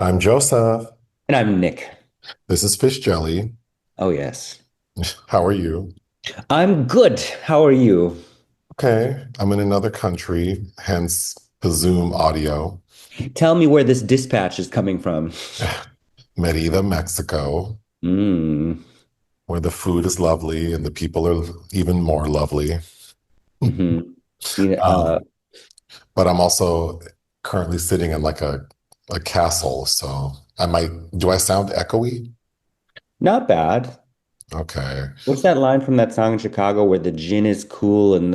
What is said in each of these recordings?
I'm Joseph. And I'm Nick. This is Fish Jelly. Oh, yes. How are you? I'm good. How are you? Okay, I'm in another country, hence the Zoom audio. Tell me where this dispatch is coming from. Mérida, Mexico, Mm. where the food is lovely and the people are even more lovely. hmm You know, Um, but I'm also currently sitting in like a castle, so do I sound echoey? not bad. Okay. What's that line from that song in Chicago where the gin is cool and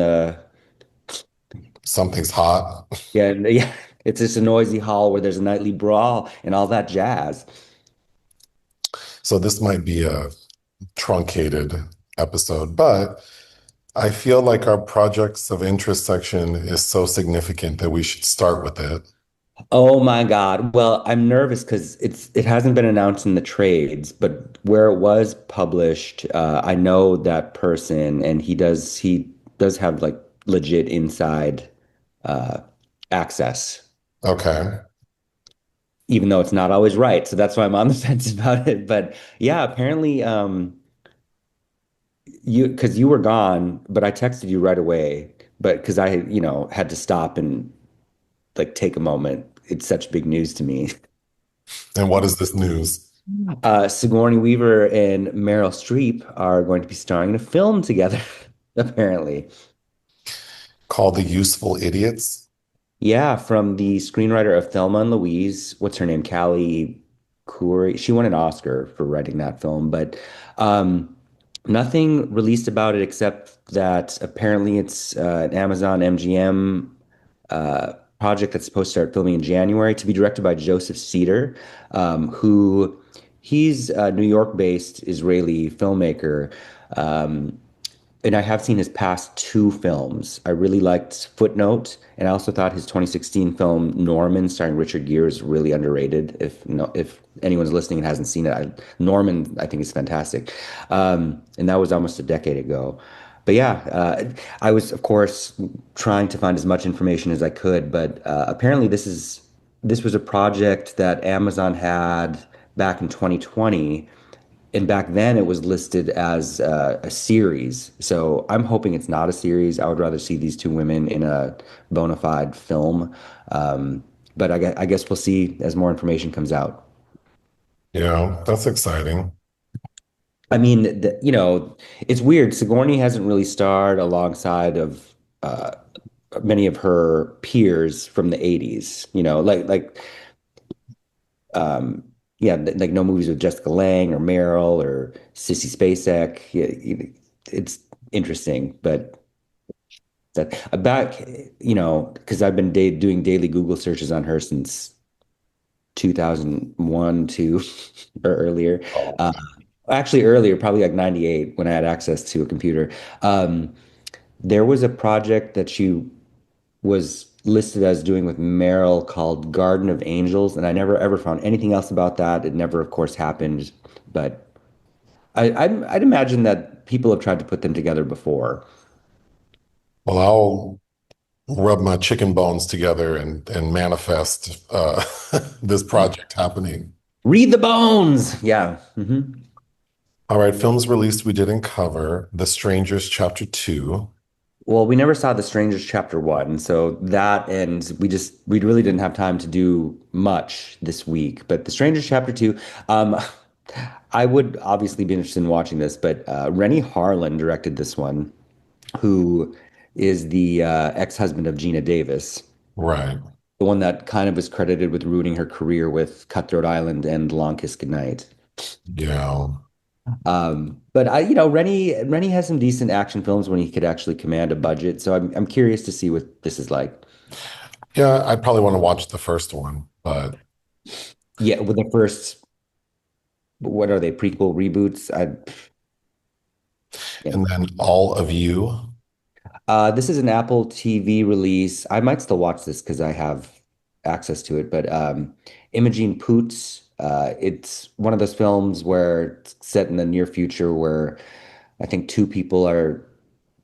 Something's hot. yeah, it's just a noisy hall where there's a nightly brawl and all that jazz. So this might be a truncated episode, but I feel like our projects of interest section is so significant that we should start with it. Oh my God. Well, I'm nervous because it hasn't been announced in the trades, but where it was published, I know that person and he does have like legit inside uh access, Okay. even though it's not always right. So that's why I'm on the fence about it. But yeah, apparently you because you were gone, but I texted you right away. But because I had to stop and like take a moment. It's such big news to me. And what is this news? Sigourney Weaver and Meryl Streep are going to be starring in a film together, apparently. Called The Useful Idiots? Yeah, from the screenwriter of Thelma and Louise. What's her name? Callie Curry. She won an Oscar for writing that film, but um, nothing released about it except that apparently it's an Amazon MGM project that's supposed to start filming in January to be directed by Joseph Cedar, who he's a New York-based Israeli filmmaker. Um, and I have seen his past two films. I really liked Footnote, and I also thought his 2016 film Norman, starring Richard Gere, is really underrated. If anyone's listening and hasn't seen it, Norman I think is fantastic, and that was almost a decade ago. But yeah, I was of course trying to find as much information as I could, but apparently this was a project that Amazon had back in 2020, and back then it was listed as a series. So I'm hoping it's not a series. I would rather see these two women in a bona fide film. But I guess we'll see as more information comes out. That's exciting. I mean, it's weird. Sigourney hasn't really starred alongside of many of her peers from the 80s, um, yeah, like no movies with Jessica Lange or Meryl or Sissy Spacek. Yeah, it's interesting, but that back, because I've been doing daily Google searches on her since 2001, two or earlier. Oh. Uh, Actually, earlier, probably like 98 when I had access to a computer. Um, there was a project that she was listed as doing with Meryl called Garden of Angels, and I never ever found anything else about that. It never, of course, happened, but I'd imagine that people have tried to put them together before. Well, I'll rub my chicken bones together and manifest this project happening. Read the bones. Yeah. All right, films released we didn't cover. The Strangers Chapter 2. Well, we never saw The Strangers Chapter One, so that and we really didn't have time to do much this week. But The Strangers Chapter Two, um, I would obviously be interested in watching this, but Rennie Harlan directed this one, who is the ex-husband of Gina Davis, Right. the one that kind of was credited with ruining her career with Cutthroat Island and Long Kiss Goodnight. Yeah. But Rennie has some decent action films when he could actually command a budget. So I'm curious to see what this is like. Yeah, I probably want to watch the first one, but Yeah, with the first, what are they, prequel reboots? Yeah. and then All of You. This is an Apple TV release. I might still watch this because I have access to it. But Imogene Poots, it's one of those films where it's set in the near future where I think two people are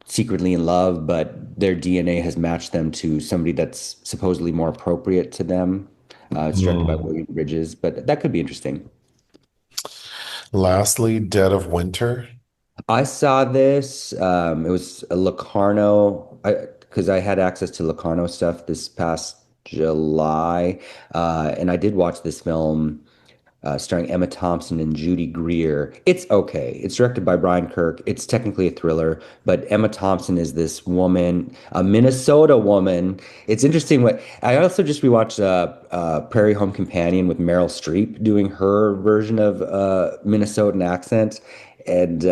secretly in love, but their DNA has matched them to somebody that's supposedly more appropriate to them. It's directed by Hmm. William Bridges, but that could be interesting. Lastly, Dead of Winter. I saw this. It was a Locarno, because I had access to Locarno stuff this past July, and I did watch this film starring Emma Thompson and Judy Greer. It's okay. It's directed by Brian Kirk. It's technically a thriller, but Emma Thompson is this woman, a Minnesota woman. It's interesting. What I also just rewatched Prairie Home Companion with Meryl Streep doing her version of Minnesotan accent, and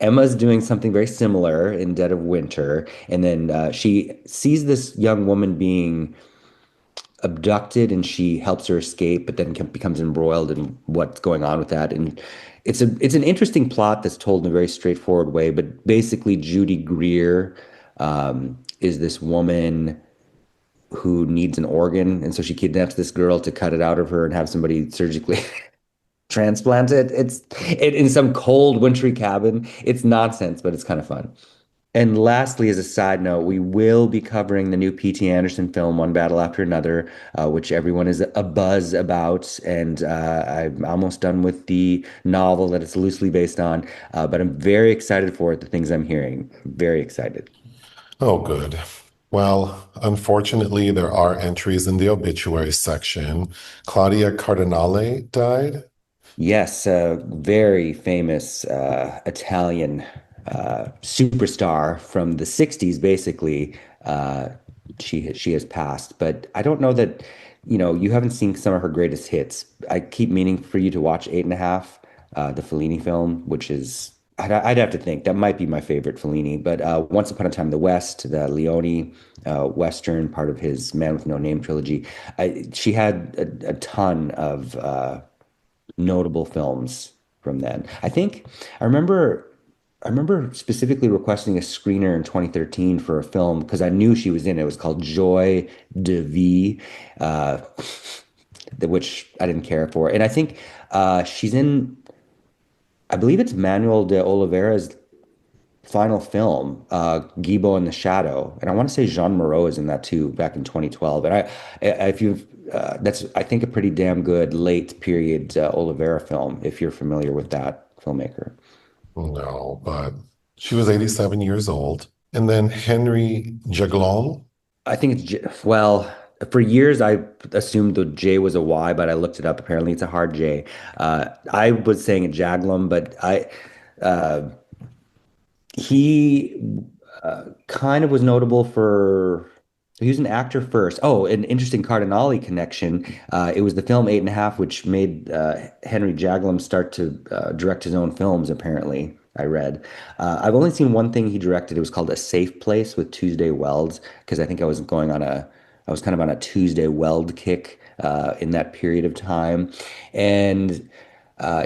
Emma's doing something very similar in Dead of Winter, and then she sees this young woman being abducted and she helps her escape, but then becomes embroiled in what's going on with that. And it's an interesting plot that's told in a very straightforward way. But basically, Judy Greer is this woman who needs an organ, and so she kidnaps this girl to cut it out of her and have somebody surgically transplant it. In some cold, wintry cabin. It's nonsense, but it's kind of fun. And lastly, as a side note, we will be covering the new P.T. Anderson film, One Battle After Another, which everyone is a buzz about. And I'm almost done with the novel that it's loosely based on. But I'm very excited for it, the things I'm hearing. Very excited. Oh, good. Well, unfortunately, there are entries in the obituary section. Claudia Cardinale died. Yes, a very famous Italian superstar from the 60s, basically. Uh, she has passed, but I don't know that, you haven't seen some of her greatest hits. I keep meaning for you to watch Eight and a Half, the Fellini film, which is I'd have to think that might be my favorite Fellini. But Once Upon a Time in the West, the Leone Western, part of his Man with No Name trilogy. She had a ton of notable films from then. I remember I remember specifically requesting a screener in 2013 for a film because I knew she was in it. It was called Joy de Vie, uh, which I didn't care for. And I think she's in, I believe it's Manuel de Oliveira's final film, Gibo in the Shadow, and I want to say Jean Moreau is in that too, back in 2012. And if you've, that's I think a pretty damn good late period Oliveira film if you're familiar with that filmmaker. No, but she was 87 years old. And then Henry Jaglom. I think well, for years I assumed the J was a Y, but I looked it up. Apparently, it's a hard J. I was saying a Jaglom, but uh, he kind of was notable for he was an actor first. Oh, an interesting Cardinale connection. It was the film Eight and a Half, which made Henry Jaglom start to direct his own films, apparently. I read. I've only seen one thing he directed. It was called A Safe Place with Tuesday Weld, because I think I was kind of on a Tuesday Weld kick in that period of time. And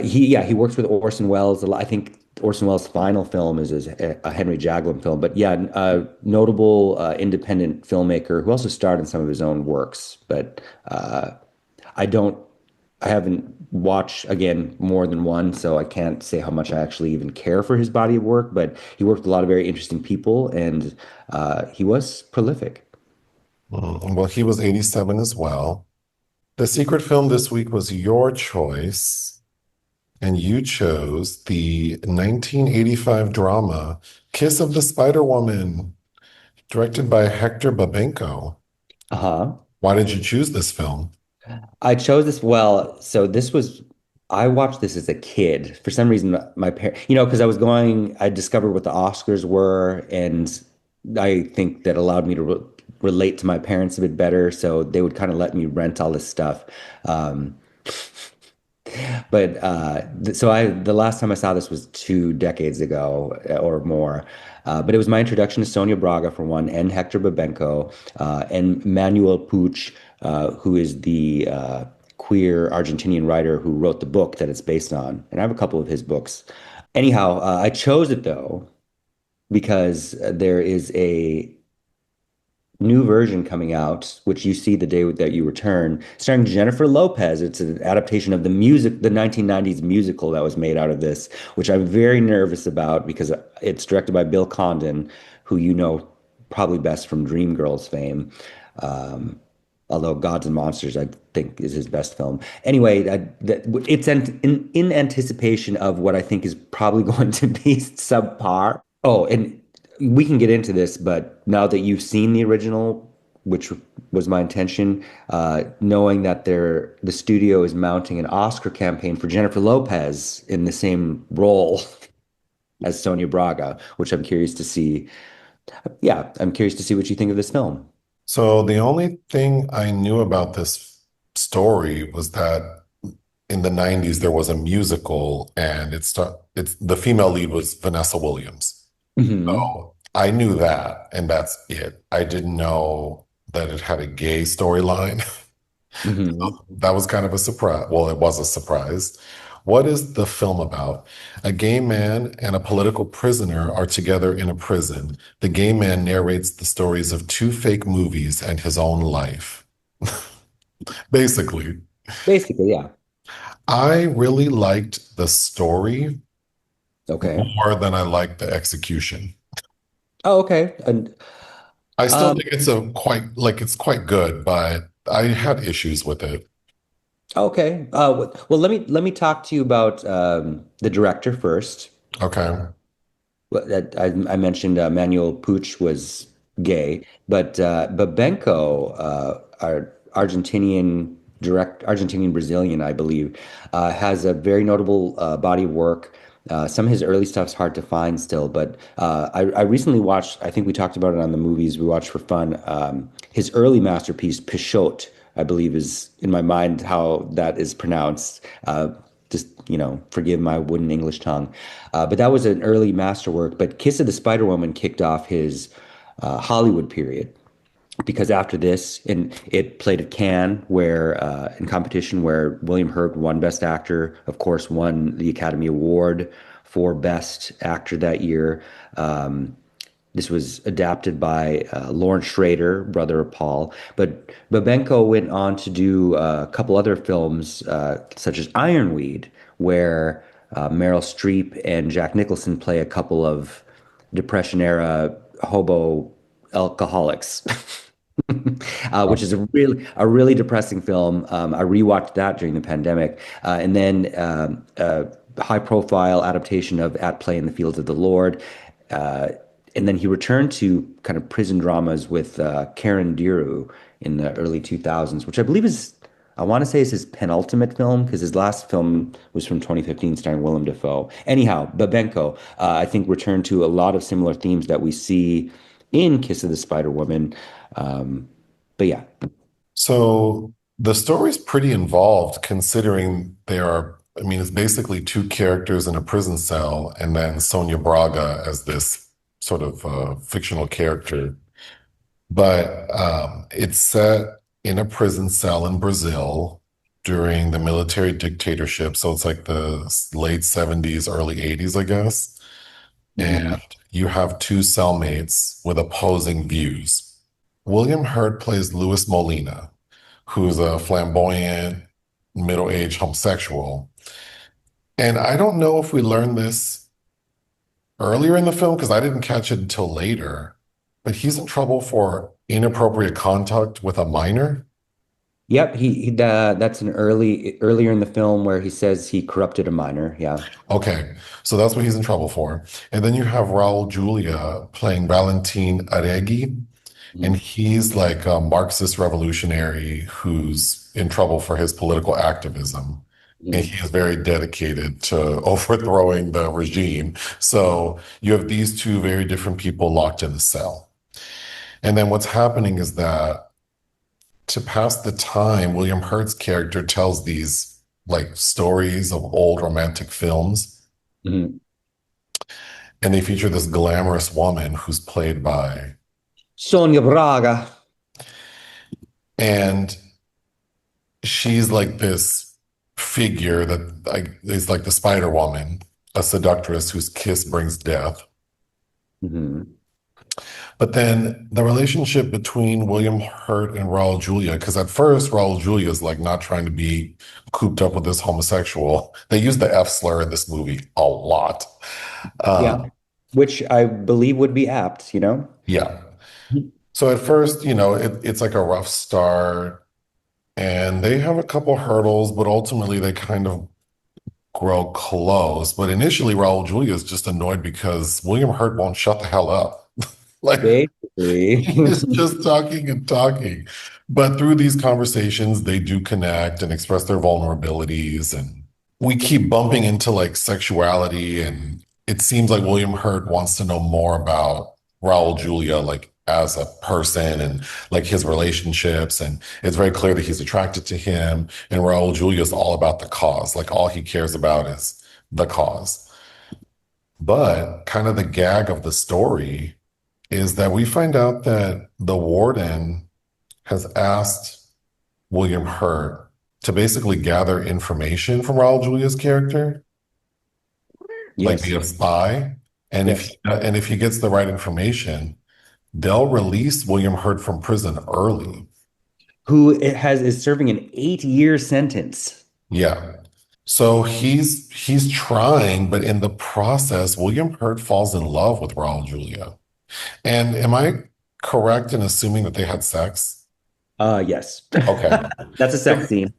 he works with Orson Welles a lot. I think Orson Welles' final film is a Henry Jaglom film, but yeah, a notable independent filmmaker who also starred in some of his own works. But I don't, I haven't watched again more than one, so I can't say how much I actually even care for his body of work. But he worked with a lot of very interesting people, and he was prolific. Well, he was 87 as well. The secret film this week was your choice, and you chose the 1985 drama Kiss of the Spider Woman, directed by Héctor Babenco. Uh-huh. Why did you choose this film? I chose this. Well, so this was, I watched this as a kid. For some reason, my parents, because I discovered what the Oscars were, and I think that allowed me to relate to my parents a bit better. So they would kind of let me rent all this stuff. Um, but the last time I saw this was 2 decades ago or more. But it was my introduction to Sonia Braga for one, and Hector Babenco, and Manuel Puig, who is the queer Argentinian writer who wrote the book that it's based on. And I have a couple of his books. Anyhow, I chose it though because there is a new version coming out, which you see the day that you return, starring Jennifer Lopez. It's an adaptation of the 1990s musical that was made out of this, which I'm very nervous about because it's directed by Bill Condon, who you know probably best from Dreamgirls fame. Um, Although Gods and Monsters, I think, is his best film. Anyway, it's in anticipation of what I think is probably going to be subpar. Oh, and we can get into this, but now that you've seen the original, which was my intention, knowing that the studio is mounting an Oscar campaign for Jennifer Lopez in the same role as Sonia Braga, which I'm curious to see. Yeah, I'm curious to see what you think of this film. So the only thing I knew about this story was that in the 90s there was a musical and it's the female lead was Vanessa Williams. Hmm. So I knew that and that's it. I didn't know that it had a gay storyline. Hmm. That was kind of a surprise. Well, it was a surprise. What is the film about? A gay man and a political prisoner are together in a prison. The gay man narrates the stories of two fake movies and his own life. Basically, Basically, yeah. I really liked the story Okay. more than I liked the execution. Oh, okay. And I still um, think it's quite good, but I had issues with it. okay. Well, let me talk to you about the director first. Okay. I mentioned Manuel Puig was gay, but Babenco, our Argentinian Brazilian, I believe, has a very notable body of work. Some of his early stuff's hard to find still, but I recently watched. I think we talked about it on the movies we watched for fun. His early masterpiece, Pichote, I believe is in my mind how that is pronounced. Just forgive my wooden English tongue. But that was an early masterwork. But Kiss of the Spider Woman kicked off his Hollywood period because after this, and it played at Cannes, where in competition where William Hurt won Best Actor, of course, won the Academy Award for Best Actor that year. This was adapted by Lawrence Schrader, brother of Paul. But Babenco went on to do a couple other films, such as Ironweed, where Meryl Streep and Jack Nicholson play a couple of Depression era hobo alcoholics. Which is a really depressing film. I rewatched that during the pandemic, and then a high-profile adaptation of At Play in the Fields of the Lord, uh, and then he returned to kind of prison dramas with Karen Diru in the early 2000s, which I believe I want to say is his penultimate film because his last film was from 2015 starring Willem Dafoe. Anyhow, Babenco, I think, returned to a lot of similar themes that we see in Kiss of the Spider Woman. Um, but yeah. So the story's pretty involved considering I mean, it's basically two characters in a prison cell and then Sonia Braga as this sort of fictional character. But it's set in a prison cell in Brazil during the military dictatorship. So it's like the late 70s, early 80s, I guess. And Mhm. you have two cellmates with opposing views. William Hurt plays Luis Molina, who's a flamboyant, middle-aged homosexual. And I don't know if we learned this earlier in the film because I didn't catch it until later, but he's in trouble for inappropriate contact with a minor. Yep, that's an earlier in the film where he says he corrupted a minor. Yeah. Okay, so that's what he's in trouble for. And then you have Raul Julia playing Valentin Arregui, and Mhm. he's like a Marxist revolutionary who's in trouble for his political activism. And Mhm. he is very dedicated to overthrowing the regime. So you have these two very different people locked in a cell. And then what's happening is that to pass the time, William Hurt's character tells these like stories of old romantic films. Mhm. And they feature this glamorous woman who's played by, Sonia Braga. and she's like this figure that is like the Spider Woman, a seductress whose kiss brings death. Mhm. But then the relationship between William Hurt and Raul Julia, because at first Raul Julia is like not trying to be cooped up with this homosexual. They use the F slur in this movie a lot. Yeah. Um, Which I believe would be apt. yeah. So at first, it's like a rough start, and they have a couple hurdles, but ultimately they kind of grow close. But initially, Raul Julia is just annoyed because William Hurt won't shut the hell up. Like Basically. he's just talking and talking. But through these conversations, they do connect and express their vulnerabilities. And we keep bumping into like sexuality. And it seems like William Hurt wants to know more about Raul Julia, like as a person and like his relationships. And it's very clear that he's attracted to him. And Raul Julia is all about the cause. Like all he cares about is the cause. But kind of the gag of the story is that we find out that the warden has asked William Hurt to basically gather information from Raul Julia's character, like be Yes. a spy. And Yes. if he gets the right information, they'll release William Hurt from prison early. Who it has is serving an 8-year sentence. Yeah. So he's trying, but in the process, William Hurt falls in love with Raul Julia. And am I correct in assuming that they had sex? Yes. Okay. That's a sex scene.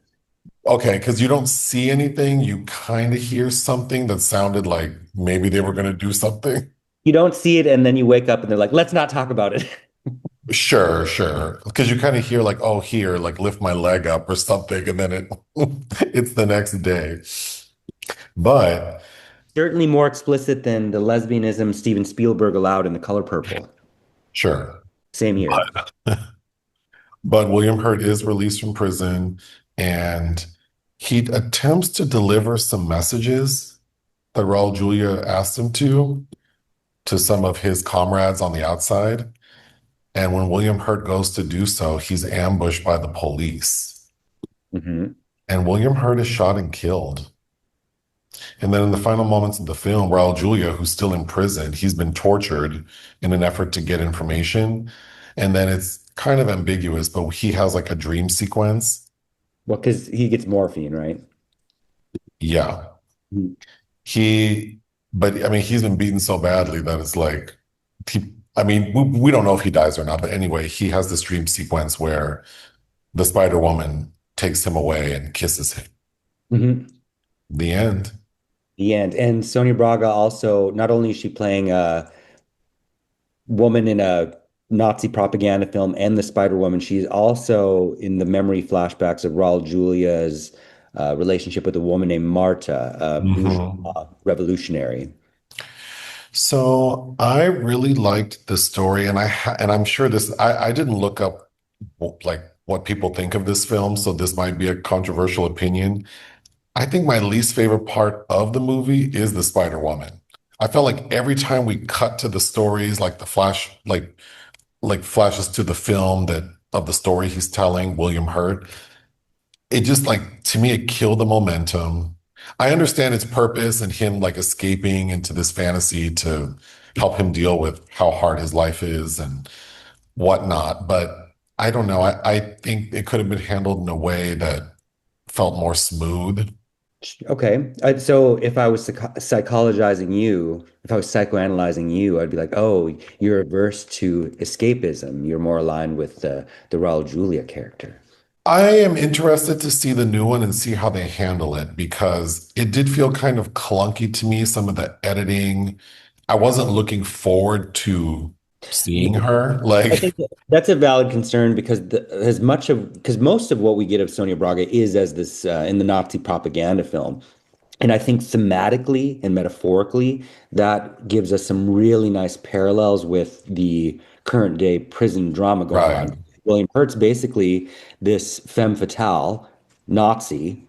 Okay, because you don't see anything, you kind of hear something that sounded like maybe they were going to do something. You don't see it, and then you wake up and they're like, let's not talk about it. Sure, sure. Because you kind of hear like, oh, here, like lift my leg up or something, and then it's the next day. But Certainly more explicit than the lesbianism Steven Spielberg allowed in The Color Purple. sure. Same year. But, but William Hurt is released from prison and he attempts to deliver some messages that Raul Julia asked him to some of his comrades on the outside. And when William Hurt goes to do so, he's ambushed by the police. Hmm. And William Hurt is shot and killed. And then in the final moments of the film, Raul Julia, who's still in prison, he's been tortured in an effort to get information. And then it's kind of ambiguous, but he has like a dream sequence. Well, because he gets morphine, right? Yeah. Mhm. He, but I mean, he's been beaten so badly that it's like, I mean, we don't know if he dies or not, but anyway, he has this dream sequence where the Spider Woman takes him away and kisses him. Mhm. The end. The end. And Sonia Braga also, not only is she playing a woman in a Nazi propaganda film and the Spider Woman, she's also in the memory flashbacks of Raul Julia's relationship with a woman named Marta, a Mhm. bourgeois revolutionary. So I really liked the story, and and I'm sure I didn't look up like what people think of this film, so this might be a controversial opinion. I think my least favorite part of the movie is the Spider Woman. I felt like every time we cut to the stories, like the flash, like flashes to the film that of the story he's telling, William Hurt, it just like to me it killed the momentum. I understand its purpose and him like escaping into this fantasy to help him deal with how hard his life is and whatnot, but I don't know. I think it could have been handled in a way that felt more smooth. Okay. So if I was psychologizing you, if I was psychoanalyzing you, I'd be like, oh, you're averse to escapism. You're more aligned with the Raul Julia character. I am interested to see the new one and see how they handle it because it did feel kind of clunky to me, some of the editing. I wasn't looking forward to seeing her. I think that's a valid concern because because most of what we get of Sonia Braga is as this in the Nazi propaganda film. And I think thematically and metaphorically, that gives us some really nice parallels with the current day prison drama going Right, on. William Hurt's basically this femme fatale Nazi,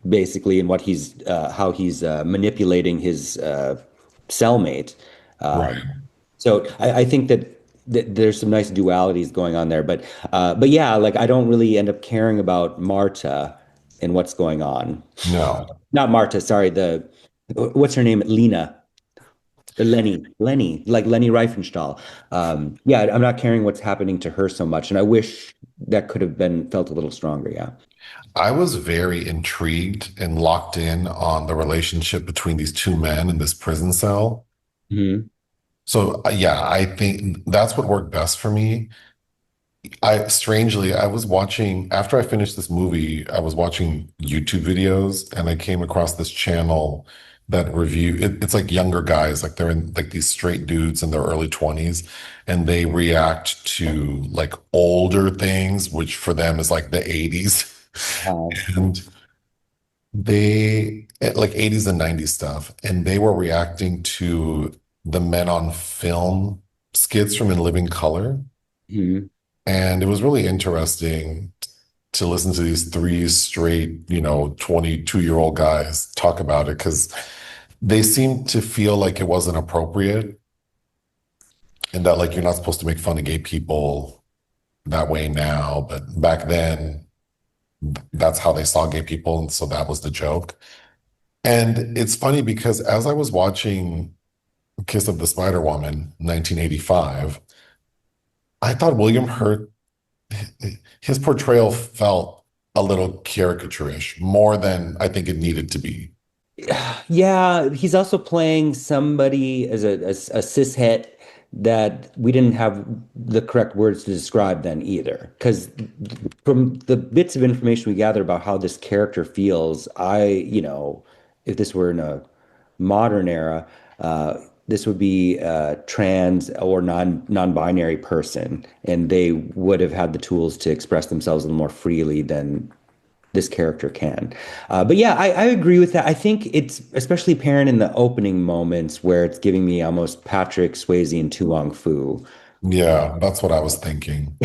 basically, in what he's how he's manipulating his cellmate. right. So I think that there's some nice dualities going on there, but yeah, like I don't really end up caring about Marta and what's going on. No. Not Marta, sorry, the what's her name? Lena. Lenny, like Lenny Riefenstahl. Yeah, I'm not caring what's happening to her so much, and I wish that could have been felt a little stronger. Yeah. I was very intrigued and locked in on the relationship between these two men in this prison cell. Hmm. So, yeah, I think that's what worked best for me. I was watching after I finished this movie, I was watching YouTube videos and I came across this channel that it's like younger guys, like they're in like these straight dudes in their early 20s, and they react to like older things, which for them is like the 80s. Uh, And like 80s and 90s stuff, and they were reacting to the Men on Film skits from In Living Color. mhm. And it was really interesting to listen to these three straight, 22-year-old guys talk about it because they seemed to feel like it wasn't appropriate and that like you're not supposed to make fun of gay people that way now. But back then, that's how they saw gay people. And so that was the joke. And it's funny because as I was watching Kiss of the Spider Woman, 1985, I thought William Hurt, his portrayal felt a little caricaturish, more than I think it needed to be. Yeah, he's also playing somebody as a cishet that we didn't have the correct words to describe then either. Because from the bits of information we gather about how this character feels, if this were in a modern era, this would be a trans or non-binary person, and they would have had the tools to express themselves a little more freely than this character can. But yeah, I agree with that. I think it's especially apparent in the opening moments where it's giving me almost Patrick Swayze and Tu Wong Fu. Yeah, that's what I was thinking.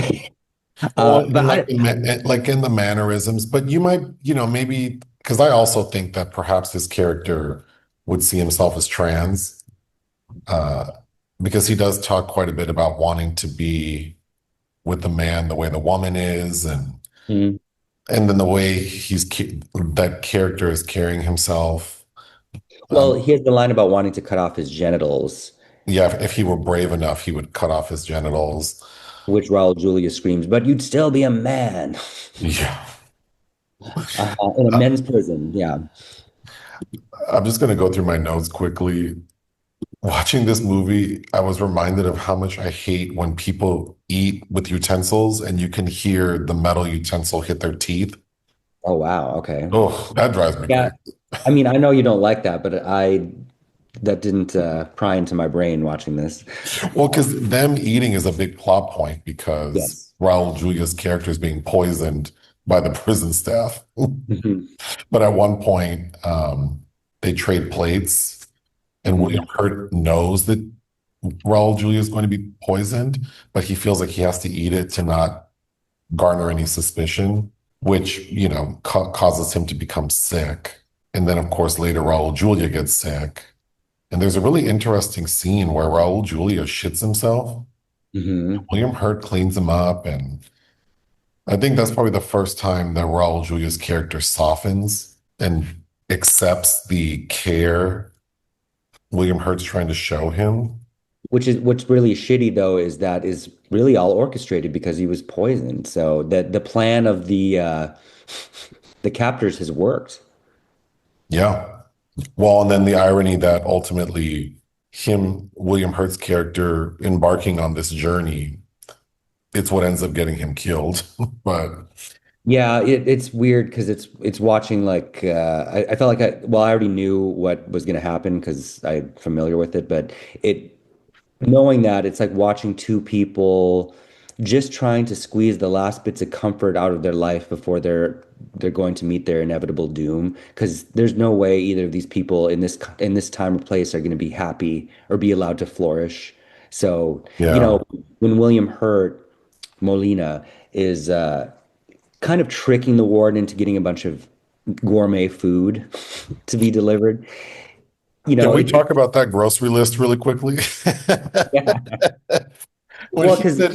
Well, But and like like in the mannerisms, but you might, maybe because I also think that perhaps his character would see himself as trans, uh, because he does talk quite a bit about wanting to be with the man the way the woman is, Mhm. and then the way that character is carrying himself. Well, Um, he has the line about wanting to cut off his genitals, yeah, if he were brave enough, he would cut off his genitals. which Raul Julia screams, "But you'd still be a man Yeah. in a Uh, men's prison." Yeah. I'm just going to go through my notes quickly. Watching this movie, I was reminded of how much I hate when people eat with utensils and you can hear the metal utensil hit their teeth. Oh wow. Okay. Oh, that drives me Yeah. crazy. I mean, I know you don't like that, but that didn't pry into my brain watching this. Well, because them eating is a big plot point because Yes. Raul Julia's character is being poisoned by the prison staff. Mhm. But at one point, they trade plates, and William Mhm. Hurt knows that Raul Julia is going to be poisoned, but he feels like he has to eat it to not garner any suspicion, which, causes him to become sick. And then, of course, later Raul Julia gets sick. And there's a really interesting scene where Raul Julia shits himself. Mhm. William Hurt cleans him up. And I think that's probably the first time that Raul Julia's character softens and accepts the care William Hurt's trying to show him. Which is what's really shitty though is that is really all orchestrated because he was poisoned. So that the plan of the captors has worked. Yeah. Well, and then the irony that ultimately William Hurt's character, embarking on this journey, it's what ends up getting him killed. But Yeah, it's weird because it's watching like I felt like I already knew what was going to happen because I'm familiar with it, but it knowing that it's like watching two people just trying to squeeze the last bits of comfort out of their life before they're going to meet their inevitable doom because there's no way either of these people in this time or place are going to be happy or be allowed to flourish. So, yeah. when William Hurt Molina is kind of tricking the warden into getting a bunch of gourmet food to be delivered, Can we it talk about that grocery list really quickly? yeah. When Well, he because said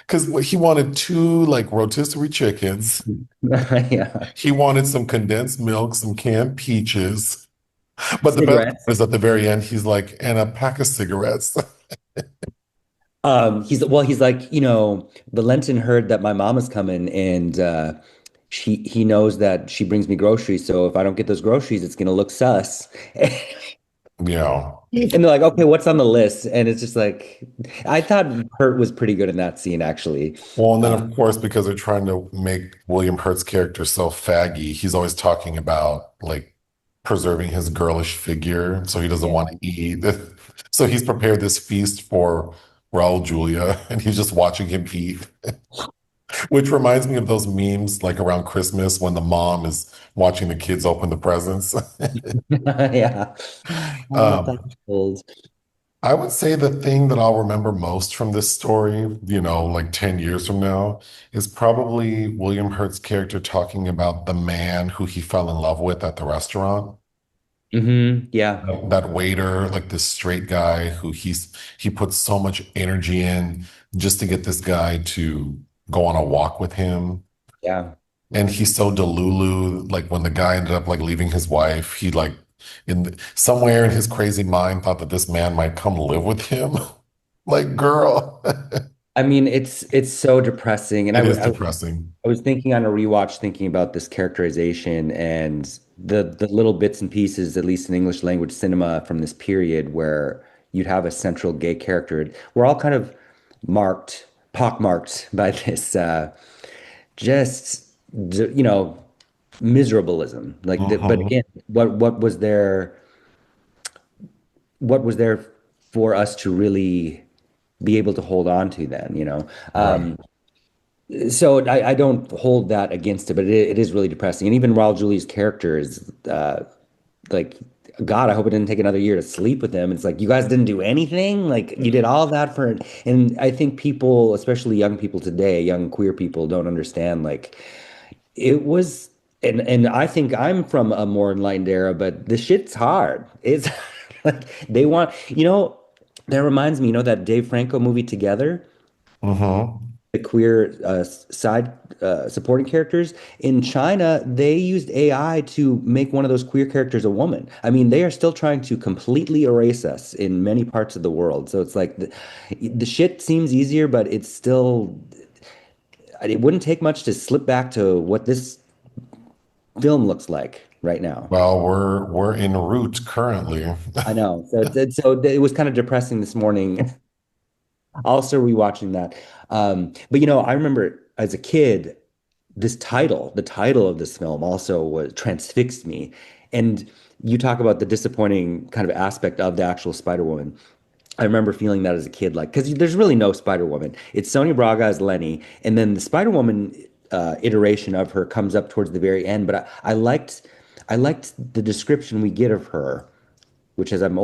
because he wanted two like rotisserie chickens, yeah, he wanted some condensed milk, some canned peaches. But the best cigarettes. part is at the very end, he's like, and a pack of cigarettes. He's like, the Lenton heard that my mama's coming and he knows that she brings me groceries, so if I don't get those groceries, it's gonna look sus. you know. And they're like, okay, what's on the list? And it's just like, I thought Hurt was pretty good in that scene, actually. Well, and then Uh, of course, because they're trying to make William Hurt's character so faggy, he's always talking about like preserving his girlish figure, so he doesn't want yeah. to eat. So he's prepared this feast for Raul Julia, and he's just watching him eat, which reminds me of those memes like around Christmas when the mom is watching the kids open the presents. Yeah. Oh, Um, that's old. I would say the thing that I'll remember most from this story, like 10 years from now, is probably William Hurt's character talking about the man who he fell in love with at the restaurant. Yeah. That waiter, like this straight guy who he puts so much energy in just to get this guy to go on a walk with him. Yeah. And he's so delulu, like when the guy ended up like leaving his wife, he like somewhere in his crazy mind thought that this man might come live with him. Like, girl, I mean, it's so depressing. And it is depressing. I was thinking on a rewatch, thinking about this characterization and the little bits and pieces, at least in English language cinema from this period where you'd have a central gay character. We're all kind of pockmarked by this just you know, miserableism. But Hmm. again, what was there for us to really be able to hold on to then, you know? Right. So I don't hold that against it, but it is really depressing. And even Raul Julia's character is like, God, I hope it didn't take another year to sleep with him. It's like, you guys didn't do anything. Like, you did all that for, and I think people, especially young people today, young queer people, don't understand. Like, it was, and I think I'm from a more enlightened era, but the shit's hard. It's like they want, that reminds me, that Dave Franco movie Together, Hmm. the queer side supporting characters in China, they used AI to make one of those queer characters a woman. I mean, they are still trying to completely erase us in many parts of the world. So it's like the shit seems easier, but it's still, it wouldn't take much to slip back to what this film looks like right now. Well, we're en route currently. I know. So it was kind of depressing this morning. Also rewatching that. But I remember as a kid, the title of this film also was transfixed me. And you talk about the disappointing kind of aspect of the actual Spider-Woman. I remember feeling that as a kid, like, because there's really no Spider-Woman. It's Sônia Braga as Lenny, and then the Spider-Woman iteration of her comes up towards the very end. But I liked the description we get of her, which as I'm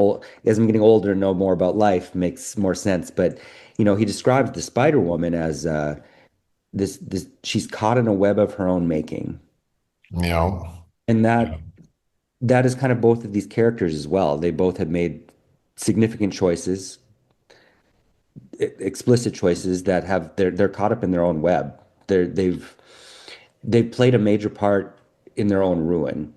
getting older and know more about life, makes more sense. But he describes the Spider-Woman as this she's caught in a web of her own making, You know, and yeah. that is kind of both of these characters as well. They both have made significant choices, explicit choices that have they're caught up in their own web. They've played a major part in their own ruin.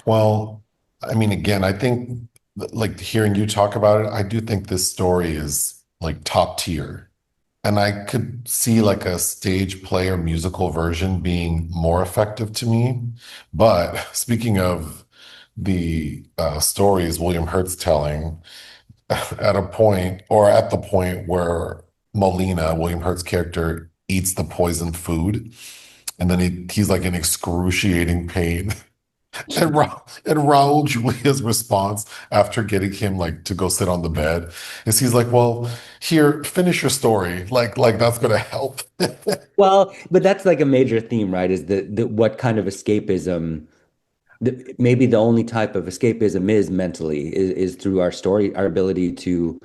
Well, I mean, again, I think like hearing you talk about it, I do think this story is like top tier. And I could see like a stage play or musical version being more effective to me. But speaking of the stories William Hurt's telling, at a point or at the point where Molina, William Hurt's character, eats the poisoned food, and then he's like in excruciating pain. And Raul Julia's response after getting him like to go sit on the bed is he's like, "Well, here, finish your story. Like that's gonna help." Well, but that's like a major theme, right? Is the what kind of escapism maybe the only type of escapism is mentally is through our story, our ability to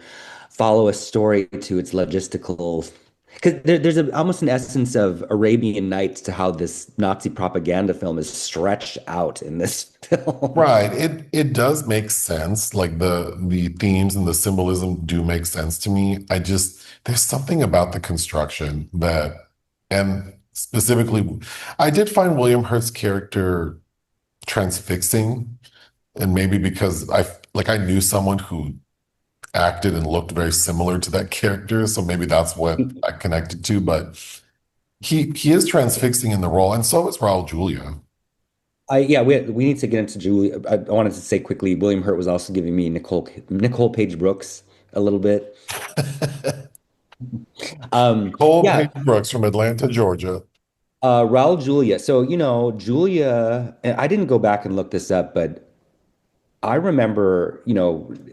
follow a story to its logistical. Because there's almost an essence of Arabian Nights to how this Nazi propaganda film is stretched out in this film. Right. It does make sense. Like the themes and the symbolism do make sense to me. I just there's something about the construction that and specifically I did find William Hurt's character transfixing, and maybe because I knew someone who acted and looked very similar to that character, so maybe that's what I connected to. But he is transfixing in the role, and so is Raul Julia. Yeah, we need to get into Julie. I wanted to say quickly, William Hurt was also giving me Nicole Page Brooks a little bit. Cole Yeah, Page Brooks from Atlanta, Georgia. Raul Julia. So, Julia, and I didn't go back and look this up, but I remember,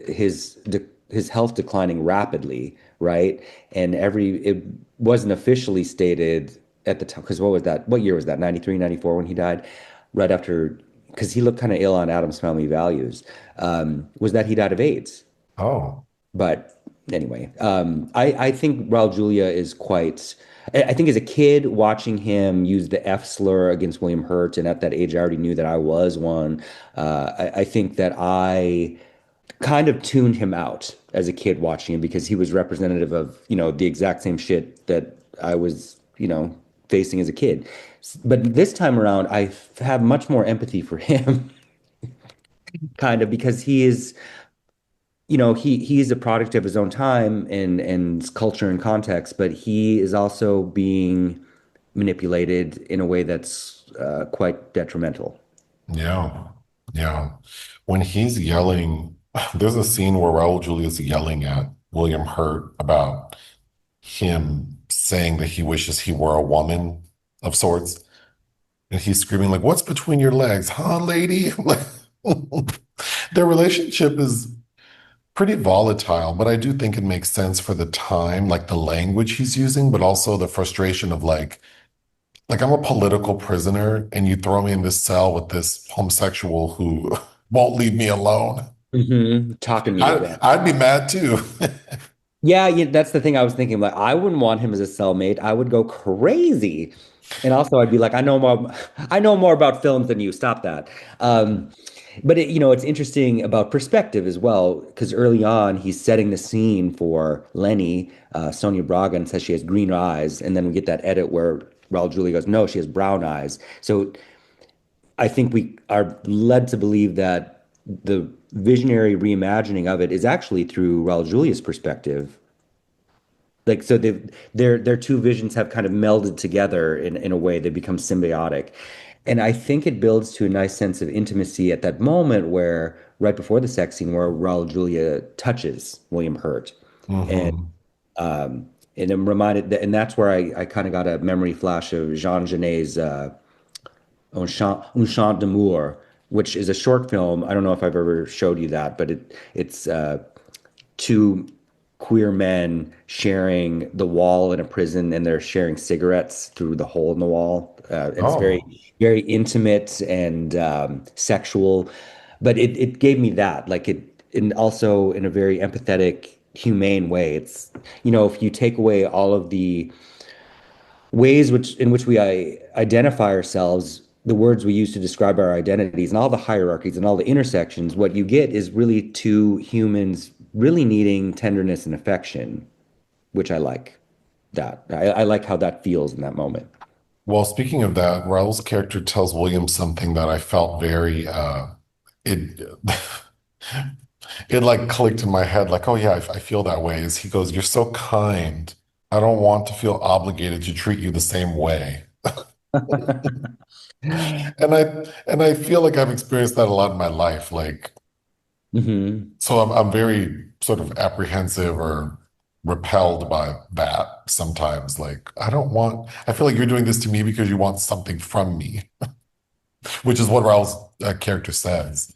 his health declining rapidly, right? And it wasn't officially stated at the time, because what was that? What year was that? 93, 94 when he died? Right after, because he looked kind of ill on Adam's Family Values. Was that he died of AIDS? Oh, But anyway, I think Raul Julia is quite. I think as a kid watching him use the F slur against William Hurt, and at that age I already knew that I was one. I think that I kind of tuned him out as a kid watching him because he was representative of, the exact same shit that I was, facing as a kid. But this time around, I have much more empathy for him, kind of because he is he's a product of his own time and culture and context, but he is also being manipulated in a way that's quite detrimental. yeah. Yeah. When he's yelling, there's a scene where Raul Julia's yelling at William Hurt about him saying that he wishes he were a woman of sorts. And he's screaming, like, what's between your legs, huh, lady? Like, their relationship is pretty volatile, but I do think it makes sense for the time, like the language he's using, but also the frustration of like I'm a political prisoner and you throw me in this cell with this homosexual who won't leave me alone. Talking me to death. I'd be mad too. Yeah, yeah, that's the thing I was thinking. Like, I wouldn't want him as a cellmate. I would go crazy. And also, I'd be like, I know more about films than you. Stop that. But it's interesting about perspective as well, because early on he's setting the scene for Lenny, Sonia Braga, and says she has green eyes, and then we get that edit where Raul Julia goes, no, she has brown eyes. So I think we are led to believe that the visionary reimagining of it is actually through Raul Julia's perspective. Like so their two visions have kind of melded together in a way they become symbiotic. And I think it builds to a nice sense of intimacy at that moment where right before the sex scene where Raul Julia touches William Hurt. And Hmm. and I'm reminded that, and that's where I kind of got a memory flash of Jean Genet's Un Chant d'Amour, which is a short film. I don't know if I've ever showed you that, but it's two queer men sharing the wall in a prison, and they're sharing cigarettes through the hole in the wall. It's very, Oh, very intimate and sexual, but it gave me that, like and also in a very empathetic, humane way. It's, if you take away all of the ways in which we identify ourselves, the words we use to describe our identities, and all the hierarchies and all the intersections, what you get is really two humans really needing tenderness and affection, which I like that. I like how that feels in that moment. well, speaking of that, Raul's character tells William something that I felt very it it like clicked in my head, like, oh yeah, I feel that way. Is he goes, you're so kind. I don't want to feel obligated to treat you the same way. And I feel like I've experienced that a lot in my life. Like, Hmm. so I'm very sort of apprehensive or repelled by that sometimes. Like, I feel like you're doing this to me because you want something from me, which is what Raul's character says.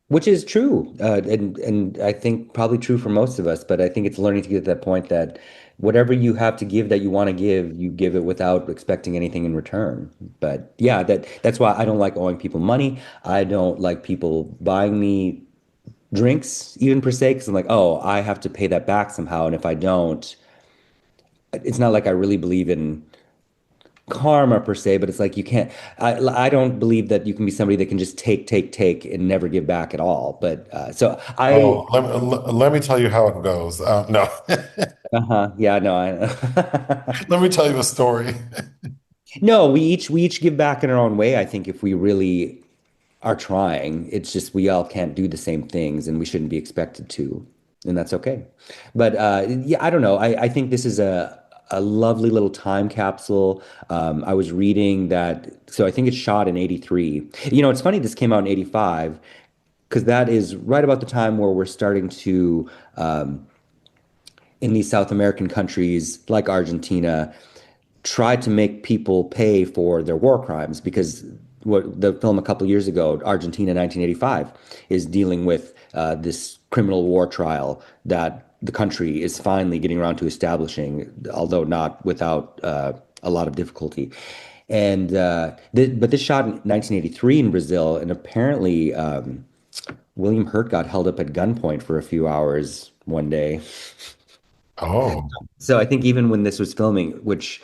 Which is true, and I think probably true for most of us. But I think it's learning to get to that point that whatever you have to give that you want to give, you give it without expecting anything in return. But yeah, that's why I don't like owing people money. I don't like people buying me drinks, even per se, because I'm like, oh, I have to pay that back somehow, and if I don't, it's not like I really believe in karma per se, but it's like you can't. I don't believe that you can be somebody that can just take, take, take, and never give back at all. But so I, Oh, let me tell you how it goes. No, yeah, no, I, let me tell you a story. no, we each give back in our own way. I think if we really are trying, it's just we all can't do the same things, and we shouldn't be expected to, and that's okay. But yeah, I don't know. I think this is a lovely little time capsule. I was reading that, so I think it's shot in 83. You know, it's funny this came out in 85 because that is right about the time where we're starting to, in these South American countries like Argentina, try to make people pay for their war crimes because what the film a couple years ago, Argentina 1985, is dealing with this criminal war trial that the country is finally getting around to establishing, although not without a lot of difficulty. And but this shot in 1983 in Brazil, and apparently William Hurt got held up at gunpoint for a few hours one day. Oh, So I think even when this was filming, which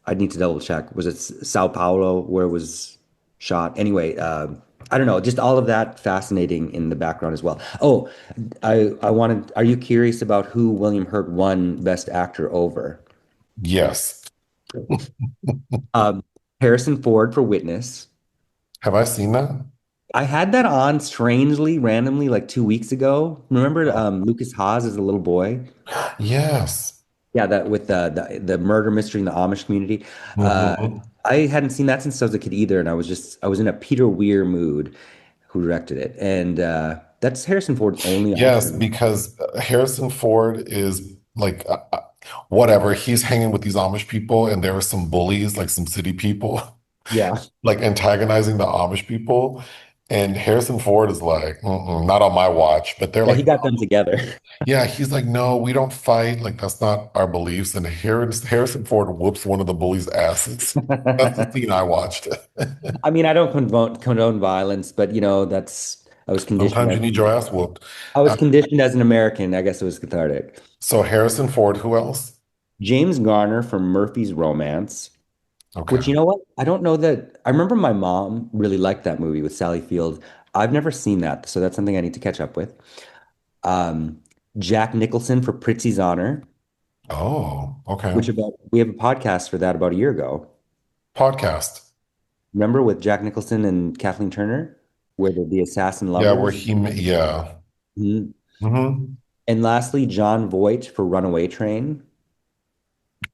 I need to double check. Was it Sao Paulo where it was shot? Anyway, I don't know. Just all of that fascinating in the background as well. Oh, I wanted. Are you curious about who William Hurt won Best Actor over? yes. Um, Harrison Ford for Witness. Have I seen that? I had that on strangely, randomly, like 2 weeks ago. Remember Lucas Haas as a little boy? Yes. Yeah, that with the murder mystery in the Amish community. Uh, Hmm. I hadn't seen that since I was a kid either, and I was in a Peter Weir mood, who directed it, and that's Harrison Ford's only Yes, Oscar. because Harrison Ford is like, whatever. He's hanging with these Amish people, and there are some bullies, like some city people, Yeah, like antagonizing the Amish people. And Harrison Ford is like, mm-mm, not on my watch. But they're yeah, he like, got them together. yeah, he's like, no, we don't fight. Like, that's not our beliefs. And Harrison Ford whoops one of the bullies' asses. That's the scene I watched. I mean, I don't condone violence, but you know, that's Sometimes you need your ass whooped. I was Uh, conditioned as an American. I guess it was cathartic. so Harrison Ford, who else? James Garner from Murphy's Romance. Okay. Which, you know what? I don't know that. I remember my mom really liked that movie with Sally Field. I've never seen that, so that's something I need to catch up with. Um, Jack Nicholson for Prizzi's Honor, Oh, okay. which about we have a podcast for that about a year ago. Podcast. Remember with Jack Nicholson and Kathleen Turner, where they're the assassin Yeah, where lovers? yeah. Mhm. Hmm. And lastly, John Voight for Runaway Train.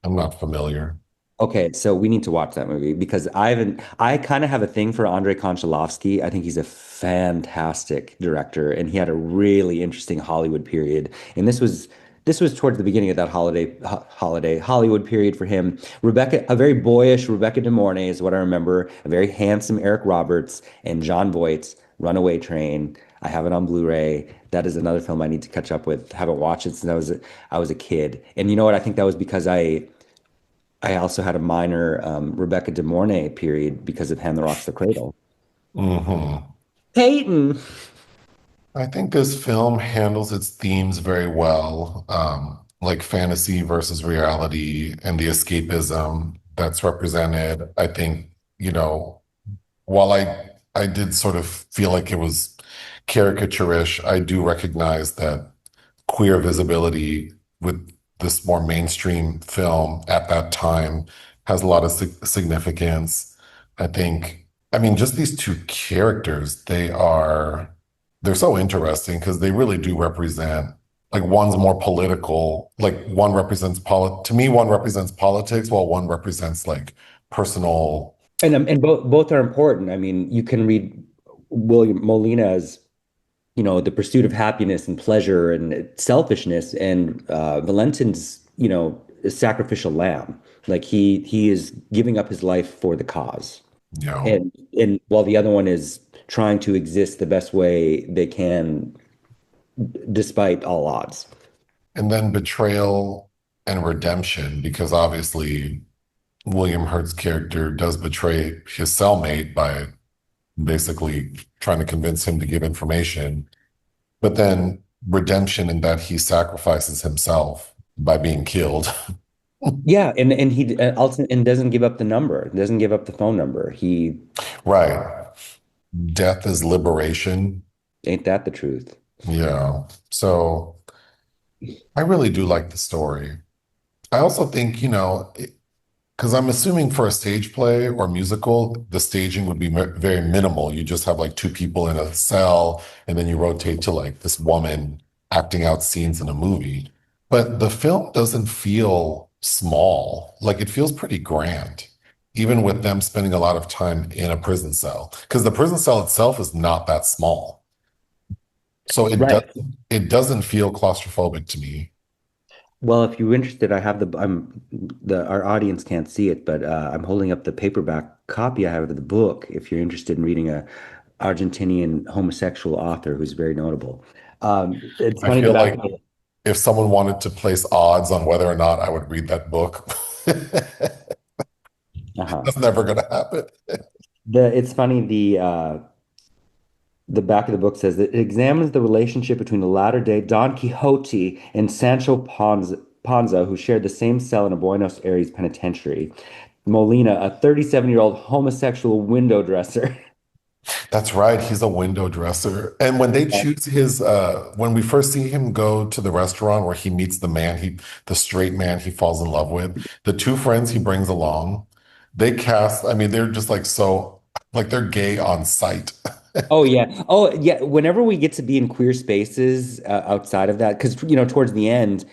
I'm not familiar. Okay, so we need to watch that movie because I kind of have a thing for Andrei Konchalovsky. I think he's a fantastic director and he had a really interesting Hollywood period. And this was towards the beginning of that holiday Hollywood period for him. A very boyish Rebecca De Mornay is what I remember, a very handsome Eric Roberts and John Voight's Runaway Train. I have it on Blu-ray. That is another film I need to catch up with. Haven't watched it since I was a kid. And you know what? I think that was because I also had a minor Rebecca De Mornay period because of Hand that Rocks the Cradle. Hmm. Peyton. I think this film handles its themes very well, like fantasy versus reality and the escapism that's represented. I think, while I did sort of feel like it was caricaturish, I do recognize that queer visibility with this more mainstream film at that time has a lot of significance. I think, I mean, just these two characters, they're so interesting because they really do represent, like one's more political, like one represents to me, one represents politics while one represents like personal. And both are important. I mean, you can read William Molina as, you know, the pursuit of happiness and pleasure and selfishness, and Valentin's, you know, a sacrificial lamb. Like he is giving up his life for the cause. you know, And while the other one is trying to exist the best way they can despite all odds. and then betrayal and redemption, because obviously William Hurt's character does betray his cellmate by basically trying to convince him to give information, but then redemption in that he sacrifices himself by being killed. Yeah, and he ultimately and doesn't give up the number, doesn't give up the phone number. He Right. Death is liberation. ain't that the truth. Yeah. So I really do like the story. I also think, because I'm assuming for a stage play or musical, the staging would be very minimal. You just have like two people in a cell, and then you rotate to like this woman acting out scenes in a movie. But the film doesn't feel small. Like it feels pretty grand, even with them spending a lot of time in a prison cell. Because the prison cell itself is not that small. So Right. it doesn't feel claustrophobic to me. Well, if you're interested, I have our audience can't see it, but I'm holding up the paperback copy I have of the book. If you're interested in reading a Argentinian homosexual author who's very notable. It's I funny the feel back like of the if someone wanted to place odds on whether or not I would read that book, uh-huh. that's never going to happen. It's funny the back of the book says that it examines the relationship between the latter-day Don Quixote and Panza, who shared the same cell in a Buenos Aires penitentiary. Molina, a 37-year-old homosexual window dresser. That's right. He's a window dresser. And when they choose when we first see him go to the restaurant where he meets the straight man he falls in love with, the two friends he brings along, I mean, they're just like like they're gay on sight. Oh yeah. Oh yeah. Whenever we get to be in queer spaces outside of that, because towards the end,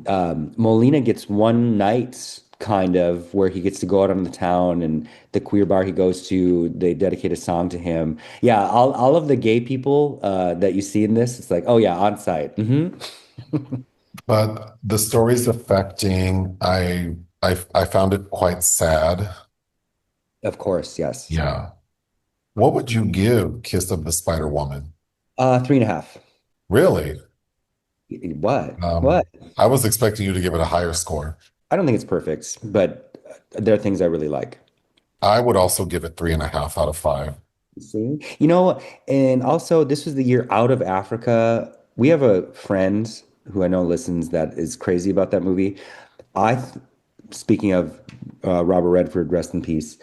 Molina gets one night kind of where he gets to go out on the town and the queer bar he goes to, they dedicate a song to him. Yeah, all of the gay people that you see in this, it's like, oh yeah, on site. But the story's affecting, I found it quite sad. Of course, yes. Yeah. What would you give Kiss of the Spider Woman? 3.5. Really? What? Um, What? I was expecting you to give it a higher score. I don't think it's perfect, but there are things I really like. I would also give it 3.5 out of 5. See? And also this was the year out of Africa. We have a friend who I know listens that is crazy about that movie. I, th- Speaking of Robert Redford, rest in peace.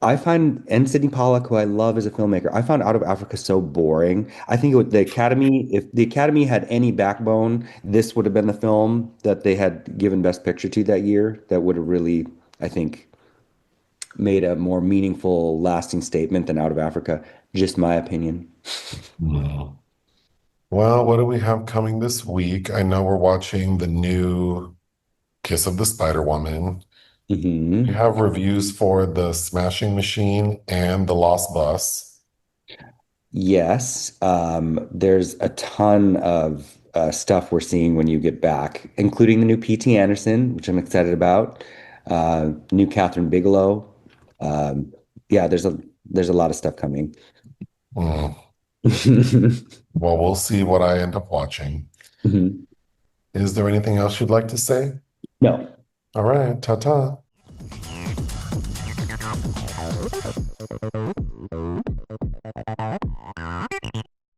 I find and Sidney Pollack, who I love as a filmmaker, I found Out of Africa so boring. I think the Academy, if the Academy had any backbone, this would have been the film that they had given Best Picture to that year. That would have really, I think, made a more meaningful, lasting statement than Out of Africa. Just my opinion. Hmm. Well, what do we have coming this week? I know we're watching the new Kiss of the Spider Woman. We Hmm. have reviews for The Smashing Machine and The Lost Bus. Yes, there's a ton of stuff we're seeing when you get back, including the new P.T. Anderson, which I'm excited about. New Catherine Bigelow. Um, yeah, there's a lot of stuff coming. Hmm. Well, we'll see what I end up watching. Mhm. Is there anything else you'd like to say? No. All right, ta-ta.